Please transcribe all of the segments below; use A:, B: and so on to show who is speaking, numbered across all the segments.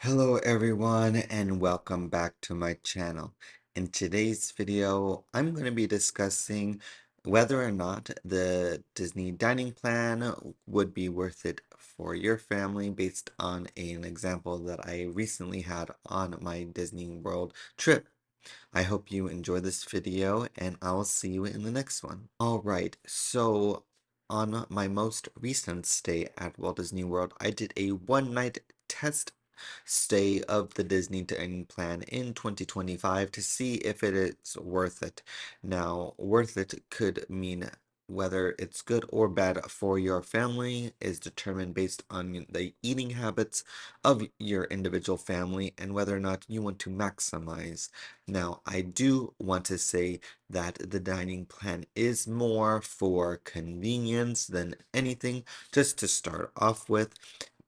A: Hello everyone and welcome back to my channel. In today's video, I'm going to be discussing whether or not the Disney dining plan would be worth it for your family based on an example that I recently had on my Disney World trip. I hope you enjoy this video and I'll see you in the next one. Alright, so on my most recent stay at Walt Disney World, I did a one-night test stay of the Disney dining plan in 2025 to see if it is worth it. Now, worth it could mean whether it's good or bad for your family is determined based on the eating habits of your individual family and whether or not you want to maximize. Now, I do want to say that the dining plan is more for convenience than anything. Just to start off with,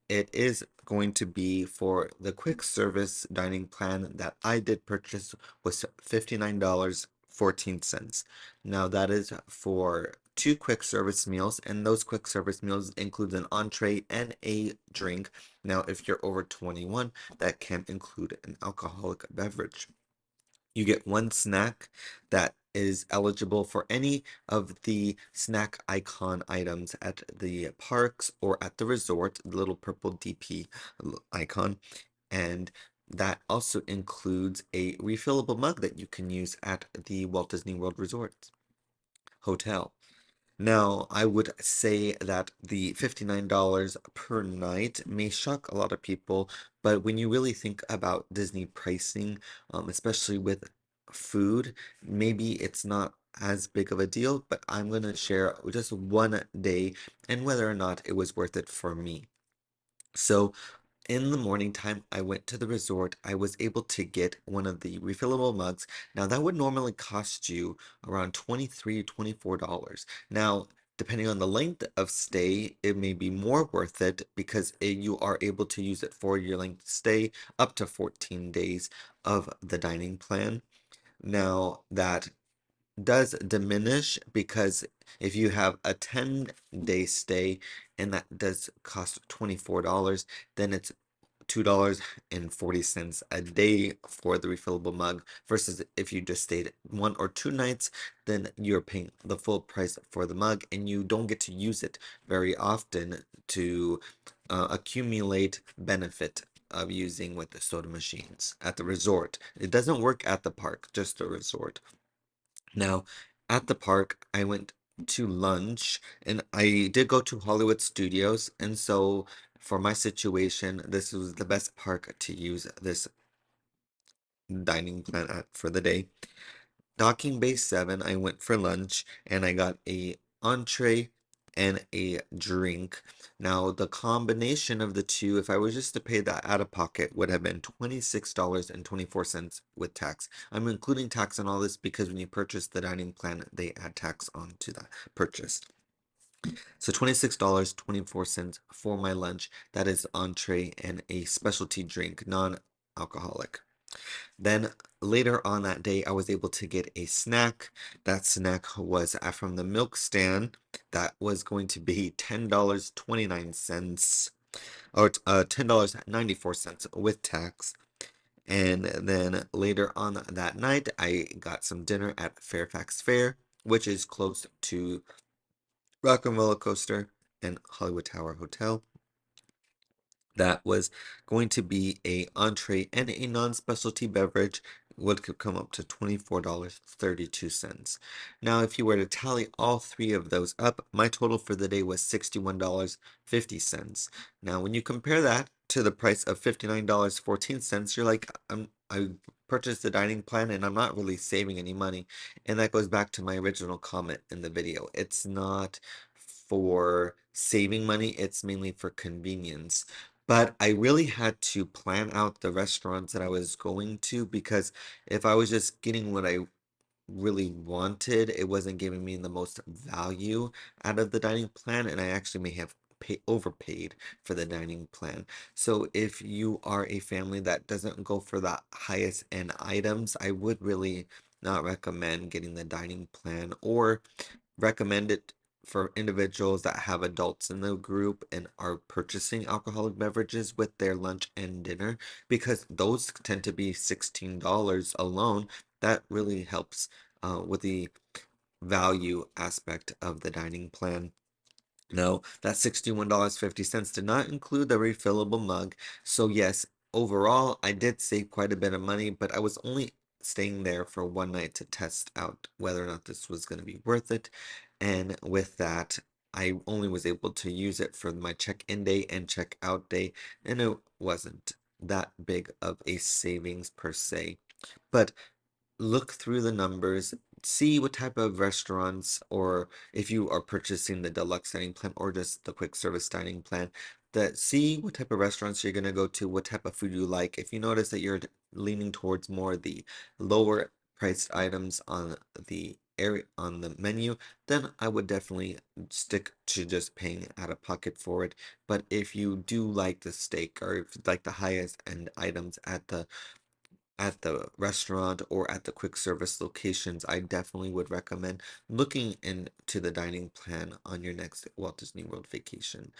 A: it is going to be for the quick service dining plan that I did purchase was $59.14. Now that is for two quick service meals, and those quick service meals include an entree and a drink. Now, if you're over 21, that can include an alcoholic beverage. You get one snack that is eligible for any of the snack icon items at the parks or at the resort, the little purple DP icon. And that also includes a refillable mug that you can use at the Walt Disney World Resort Hotel. Now, I would say that the $59 per night may shock a lot of people, but when you really think about Disney pricing, especially with food, maybe it's not as big of a deal, but I'm going to share just one day and whether or not it was worth it for me. So, in the morning time, I went to the resort. I was able to get one of the refillable mugs. Now, that would normally cost you around $23, $24. Now, depending on the length of stay, it may be more worth it because you are able to use it for your length of stay up to 14 days of the dining plan. Now, that does diminish because if you have a 10-day stay and that does cost $24, then it's $2.40 a day for the refillable mug versus if you just stayed 1 or 2 nights, then you're paying the full price for the mug and you don't get to use it very often to accumulate benefit of using with the soda machines at the resort. It doesn't work at the park, just the resort. Now, at the park, I went to lunch and I did go to Hollywood Studios. And so, for my situation, this was the best park to use this dining plan at for the day. Docking Bay 7, I went for lunch and I got a entree and a drink. Now, the combination of the two, if I was just to pay that out of pocket, would have been $26.24 with tax. I'm including tax on all this because when you purchase the dining plan, they add tax onto that purchase. So $26.24 for my lunch. That is entree and a specialty drink, non-alcoholic. Then later on that day, I was able to get a snack. That snack was from the milk stand. That was going to be $10.29 or $10.94 with tax. And then later on that night, I got some dinner at Fairfax Fair, which is close to Rock and Roller Coaster and Hollywood Tower Hotel. That was going to be a entree and a non-specialty beverage would could come up to $24.32. Now, if you were to tally all three of those up, my total for the day was $61.50. Now, when you compare that to the price of $59.14, you're like, I purchased the dining plan and I'm not really saving any money. And that goes back to my original comment in the video. It's not for saving money, it's mainly for convenience. But I really had to plan out the restaurants that I was going to because if I was just getting what I really wanted, it wasn't giving me the most value out of the dining plan, and I actually may have overpaid for the dining plan. So if you are a family that doesn't go for the highest end items, I would really not recommend getting the dining plan or recommend it for individuals that have adults in the group and are purchasing alcoholic beverages with their lunch and dinner, because those tend to be $16 alone. That really helps with the value aspect of the dining plan. No, that $61.50 did not include the refillable mug. So yes, overall, I did save quite a bit of money, but I was only staying there for one night to test out whether or not this was going to be worth it. And with that, I only was able to use it for my check-in day and check-out day, and it wasn't that big of a savings per se. But look through the numbers, see what type of restaurants, or if you are purchasing the deluxe dining plan or just the quick service dining plan, that see what type of restaurants you're going to go to, what type of food you like. If you notice that you're leaning towards more the lower priced items on the area on the menu, then I would definitely stick to just paying out of pocket for it. But if you do like the steak, or if you like the highest end items at the restaurant or at the quick service locations, I definitely would recommend looking into the dining plan on your next Walt Disney World vacation.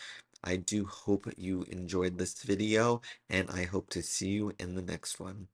A: I do hope you enjoyed this video, and I hope to see you in the next one.